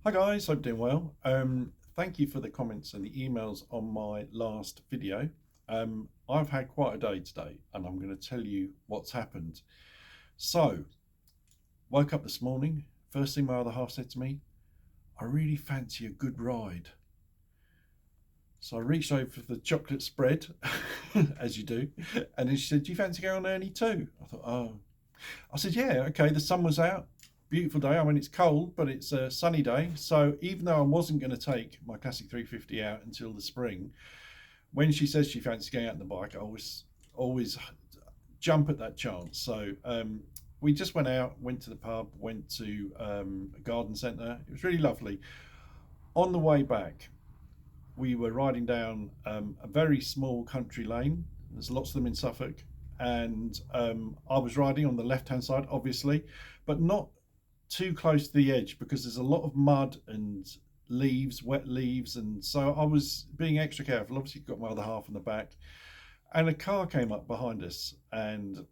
Hi guys, hope you're doing well. Thank you for the comments and the emails on my last video. I've had quite a day today and I'm going to tell you what's happened. So, woke up this morning, first thing my other half said to me, I really fancy a good ride. So I reached over for the chocolate spread, as you do, and then she said, do you fancy going on Ernie too? I thought, oh. I said, yeah, okay, the sun was out, beautiful day. I mean, it's cold, but it's a sunny day. So even though I wasn't going to take my classic 350 out until the spring, when she says she fancies going out on the bike, I always jump at that chance. So we just went out, went to the pub, went to a garden centre. It was really lovely. On the way back, we were riding down a very small country lane. There's lots of them in Suffolk. And I was riding on the left hand side, obviously, but not too close to the edge because there's a lot of mud and leaves, wet leaves. And so I was being extra careful. Obviously, got my other half on the back. And a car came up behind us and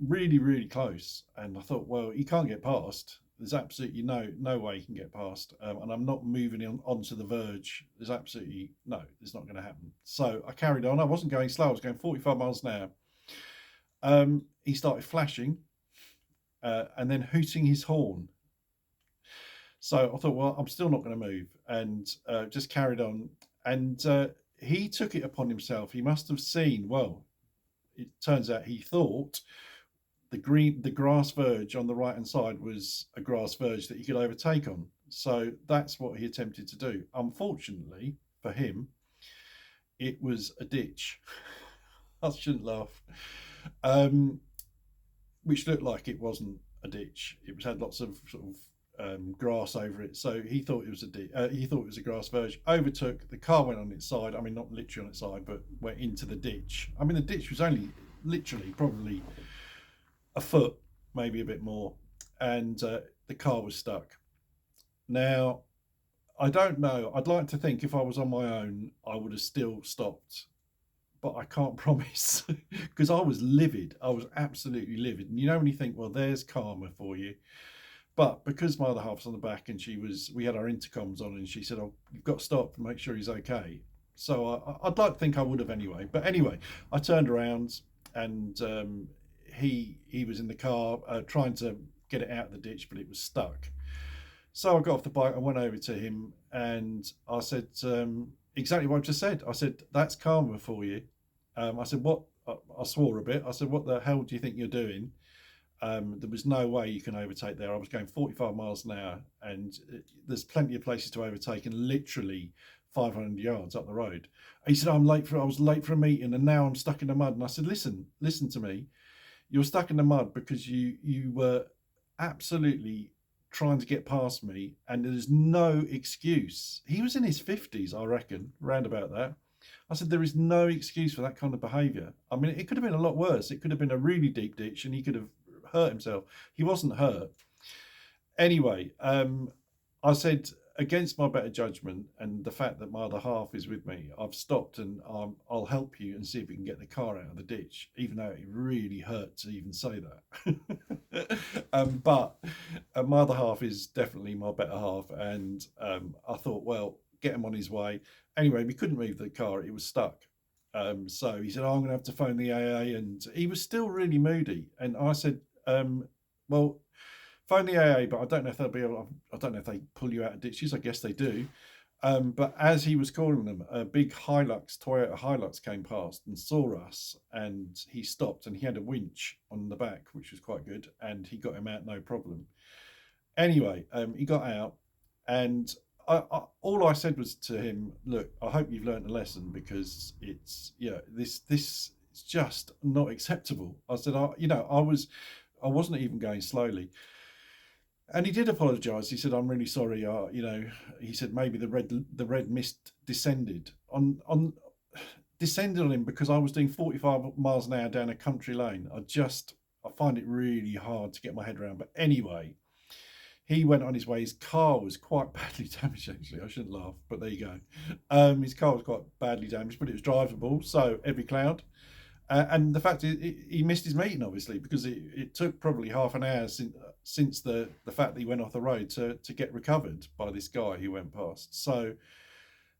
really, really close. And I thought, well, he can't get past. There's absolutely no way he can get past, and I'm not moving onto the verge. There's absolutely no, it's not going to happen. So I carried on. I wasn't going slow. I was going 45 miles an hour. He started flashing and then hooting his horn. So I thought, well, I'm still not going to move, and just carried on. And he took it upon himself. He must have seen. Well, it turns out he thought the grass verge on the right hand side was a grass verge that he could overtake on. So that's what he attempted to do. Unfortunately for him, it was a ditch. I shouldn't laugh. Which looked like it wasn't a ditch. It had lots of sort of grass over it. So he thought it was he thought it was a grass verge. Overtook. The car went on its side. I mean, not literally on its side, but went into the ditch. I mean, the ditch was only literally probably a foot, maybe a bit more, and the car was stuck. Now, I don't know. I'd like to think if I was on my own, I would have still stopped, but I can't promise because I was livid. I was absolutely livid. And you know when you think, well, there's karma for you. But because my other half's on the back and we had our intercoms on, and she said, "Oh, you've got to stop and make sure he's okay." So I'd like to think I would have anyway. But anyway, I turned around and he was in the car trying to get it out of the ditch, but it was stuck. So I got off the bike, I went over to him, and I said exactly what I just said. I said, "That's karma for you." I said, "What?" I swore a bit. I said, "What the hell do you think you're doing?" There was no way you can overtake there. I was going 45 miles an hour, and there's plenty of places to overtake, and literally 500 yards up the road. He said, I was late for a meeting, and now I'm stuck in the mud." And I said, listen to me. You're stuck in the mud because you were absolutely trying to get past me, and there's no excuse. He was in his 50s, I reckon, round about that. I said, there is no excuse for that kind of behaviour. I mean, it could have been a lot worse. It could have been a really deep ditch and he could have hurt himself. He wasn't hurt. Anyway, I said, against my better judgment and the fact that my other half is with me, I've stopped, and I'll help you and see if we can get the car out of the ditch, even though it really hurt to even say that. But my other half is definitely my better half, and I thought, well, get him on his way. Anyway, we couldn't move the car, it was stuck. So he said, "Oh, I'm going to have to phone the AA," and he was still really moody. And I said, well, phone the AA, but I don't know if they'll be able. I don't know if they pull you out of ditches. I guess they do. But as he was calling them, a big Toyota Hilux came past and saw us, and he stopped, and he had a winch on the back, which was quite good, and he got him out no problem. Anyway, he got out, and all I said was to him, "Look, I hope you've learned a lesson because this is just not acceptable." I said, I wasn't even going slowly." And he did apologise. He said, "I'm really sorry." He said maybe the red mist descended on him because I was doing 45 miles an hour down a country lane. I find it really hard to get my head around. But anyway, he went on his way. His car was quite badly damaged, actually. I shouldn't laugh, but there you go. His car was quite badly damaged, but it was drivable, so every cloud. And the fact is, he missed his meeting obviously, because it took probably half an hour since the fact that he went off the road to get recovered by this guy who went past. So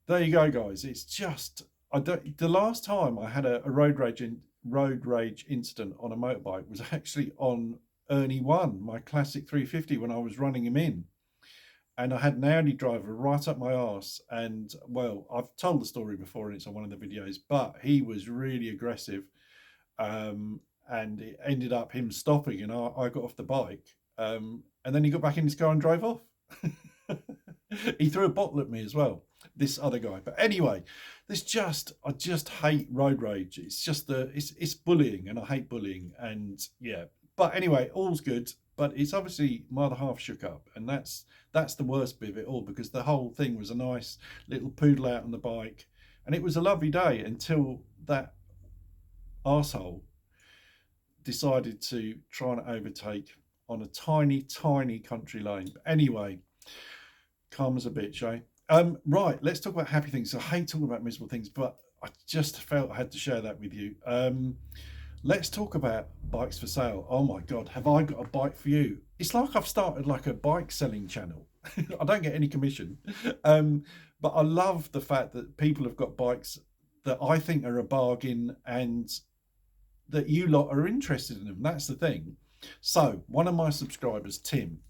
there you go, guys. It's just, I don't. The last time I had a road rage incident on a motorbike was actually on Ernie One, my classic 350, when I was running him in, and I had an Audi driver right up my arse. And well, I've told the story before, and it's on one of the videos. But he was really aggressive, and it ended up him stopping, and I got off the bike, and then he got back in his car and drove off. He threw a bottle at me as well, this other guy. But anyway, I just hate road rage. It's just it's bullying, and I hate bullying. And yeah, but anyway, all's good. But it's obviously my other half shook up, and that's the worst bit of it all, because the whole thing was a nice little poodle out on the bike, and it was a lovely day until that arsehole decided to try and overtake on a tiny country lane. But anyway, calm as a bitch, eh? Right, let's talk about happy things. I hate talking about miserable things, but I just felt I had to share that with you. Let's talk about bikes for sale. Oh my God, have I got a bike for you? It's like I've started like a bike selling channel. I don't get any commission, but I love the fact that people have got bikes that I think are a bargain, and that you lot are interested in them. That's the thing. So one of my subscribers, Tim,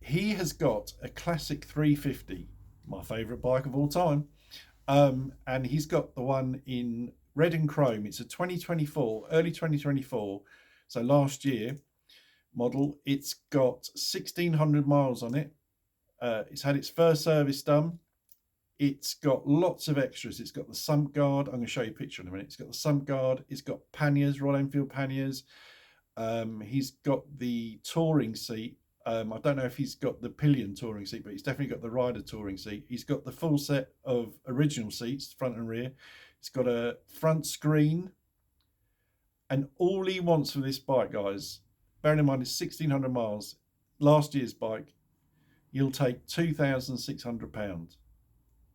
he has got a classic 350, my favourite bike of all time, and he's got the one in red and chrome. It's a 2024, early 2024, so last year model. It's got 1,600 miles on it. It's had its first service done. It's got lots of extras. It's got the sump guard. I'm going to show you a picture in a minute. It's got the sump guard. It's got panniers, Royal Enfield panniers. He's got the touring seat. I don't know if he's got the pillion touring seat, but he's definitely got the rider touring seat. He's got the full set of original seats, front and rear. It's got a front screen. And all he wants for this bike, guys, bearing in mind it's 1,600 miles, last year's bike, you'll take £2,600.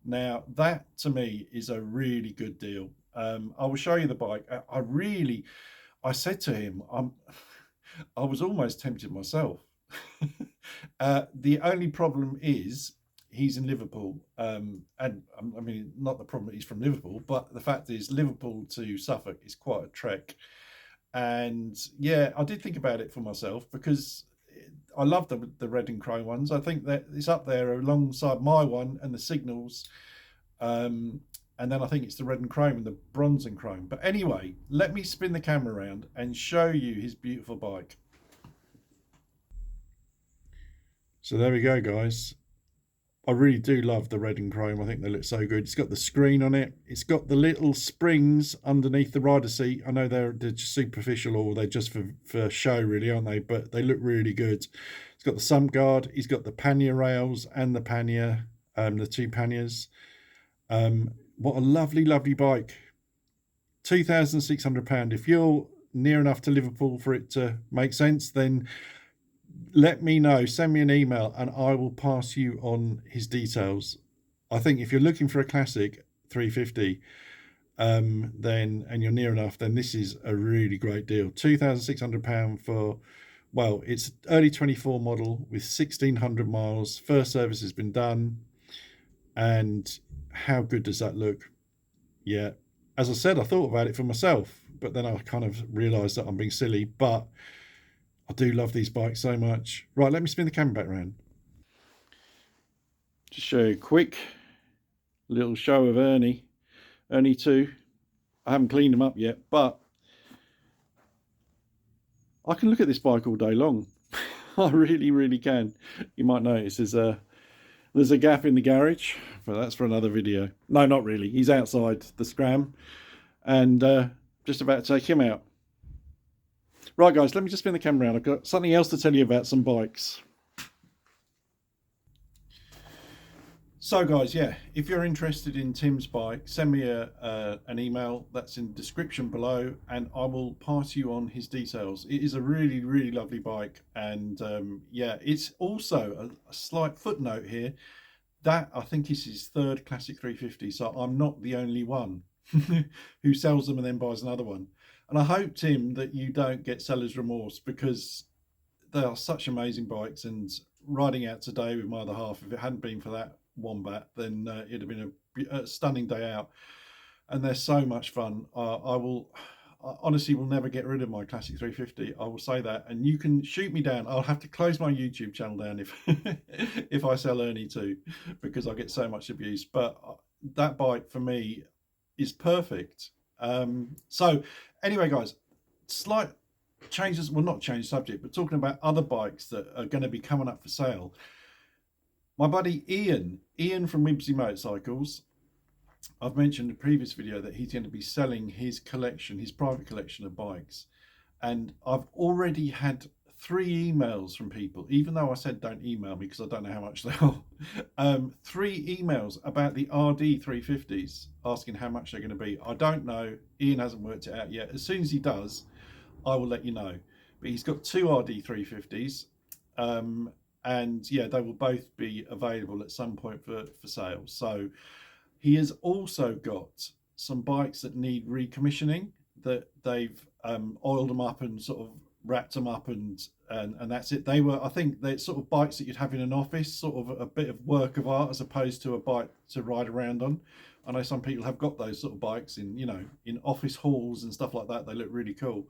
Now, that to me is a really good deal. I will show you the bike. I said to him, I was almost tempted myself. The only problem is he's in Liverpool, and I mean, not the problem that he's from Liverpool, but the fact is Liverpool to Suffolk is quite a trek. And yeah, I did think about it for myself, because I love the red and chrome ones. I think that it's up there alongside my one and the Signals. And then I think it's the red and chrome and the bronze and chrome. But anyway, let me spin the camera around and show you his beautiful bike. So there we go, guys. I really do love the red and chrome. I think they look so good. It's got the screen on it. It's got the little springs underneath the rider seat. I know they're just superficial, or they're just for show, really, aren't they? But they look really good. It's got the sump guard. He's got the pannier rails and the pannier, the two panniers. What a lovely bike. £2,600. If you're near enough to Liverpool for it to make sense, then let me know, send me an email, and I will pass you on his details. I think if you're looking for a classic 350, then, and you're near enough, then this is a really great deal. £2,600 for, well, it's early 24 model with 1,600 miles. First service has been done. And how good does that look? Yeah, as I said, I thought about it for myself, but then I kind of realised that I'm being silly. But I do love these bikes so much. Right, let me spin the camera back around. Just show you a quick little show of Ernie 2. I haven't cleaned him up yet, but I can look at this bike all day long. I really can. You might notice there's a gap in the garage, but that's for another video. No, not really. He's outside the scram, and just about to take him out. Right, guys, let me just spin the camera around. I've got something else to tell you about some bikes. So, guys, yeah, if you're interested in Tim's bike, send me an email. That's in the description below, and I will pass you on his details. It is a really lovely bike, and yeah, it's also a slight footnote here that I think is his third classic 350, so I'm not the only one. who sells them and then buys another one. And I hope, Tim, that you don't get seller's remorse, because they are such amazing bikes. And riding out today with my other half, if it hadn't been for that Wombat, then it'd have been a stunning day out. And they're so much fun. I honestly will never get rid of my classic 350. I will say that, and you can shoot me down. I'll have to close my YouTube channel down if if I sell Ernie too, because I get so much abuse. But that bike for me is perfect. So anyway, guys, slight changes. Well, not change subject, but talking about other bikes that are going to be coming up for sale. My buddy Ian from Wibsy Motorcycles. I've mentioned in a previous video that he's going to be selling his collection, his private collection of bikes. And I've already had 3 emails from people, even though I said don't email me because I don't know how much they are. 3 emails about the RD 350s asking how much they're going to be. I don't know. Ian hasn't worked it out yet. As soon as he does, I will let you know. But he's got 2 RD 350s. And yeah, they will both be available at some point for sale. So he has also got some bikes that need recommissioning, that they've oiled them up and sort of wrapped them up, and that's it. They were, I think, they're sort of bikes that you'd have in an office, sort of a bit of work of art, as opposed to a bike to ride around on. I know some people have got those sort of bikes in, you know, in office halls and stuff like that. They look really cool.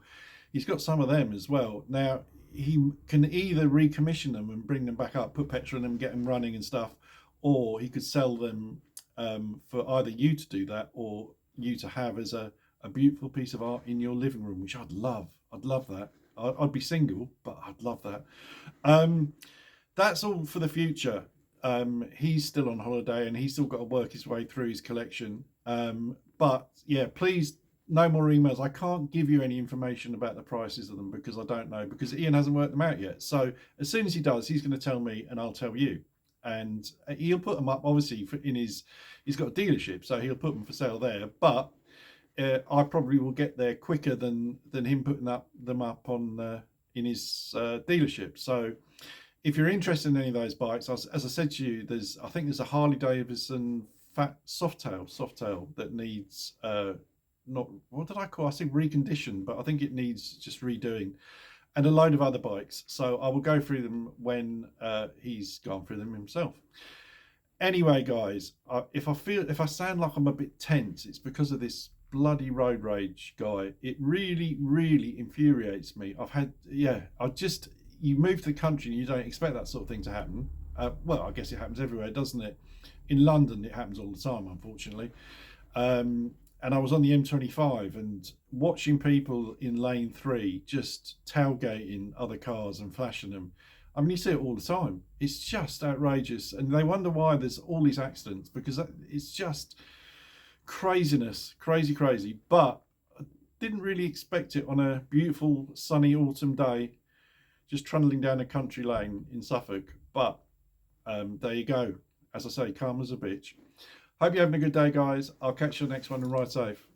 He's got some of them as well. Now, he can either recommission them and bring them back up, put petrol in them, get them running and stuff, or he could sell them for either you to do that or you to have as a beautiful piece of art in your living room, which I'd love. I'd love that. I'd be single, but I'd love that. That's all for the future. He's still on holiday and he's still got to work his way through his collection. But yeah, please, no more emails. I can't give you any information about the prices of them because I don't know, because Ian hasn't worked them out yet. So as soon as he does, he's going to tell me and I'll tell you. And he'll put them up, obviously, he's got a dealership, so he'll put them for sale there. But I probably will get there quicker than him putting them up on in his dealership. So if you're interested in any of those bikes, as I said to you, I think there's a Harley Davidson fat softail that needs not, what did I call? I said reconditioned, but I think it needs just redoing. And a load of other bikes. So I will go through them when he's gone through them himself. Anyway, guys, if I sound like I'm a bit tense, it's because of this bloody road rage guy. It really, really infuriates me. You move to the country and you don't expect that sort of thing to happen. Well, I guess it happens everywhere, doesn't it? In London, it happens all the time, unfortunately. And I was on the M25 and watching people in lane 3 just tailgating other cars and flashing them. I mean, you see it all the time. It's just outrageous. And they wonder why there's all these accidents, because it's just craziness, crazy. But I didn't really expect it on a beautiful sunny autumn day, just trundling down a country lane in Suffolk. But there you go. As I say, calm as a bitch. Hope you're having a good day, guys. I'll catch you on the next one, and ride safe.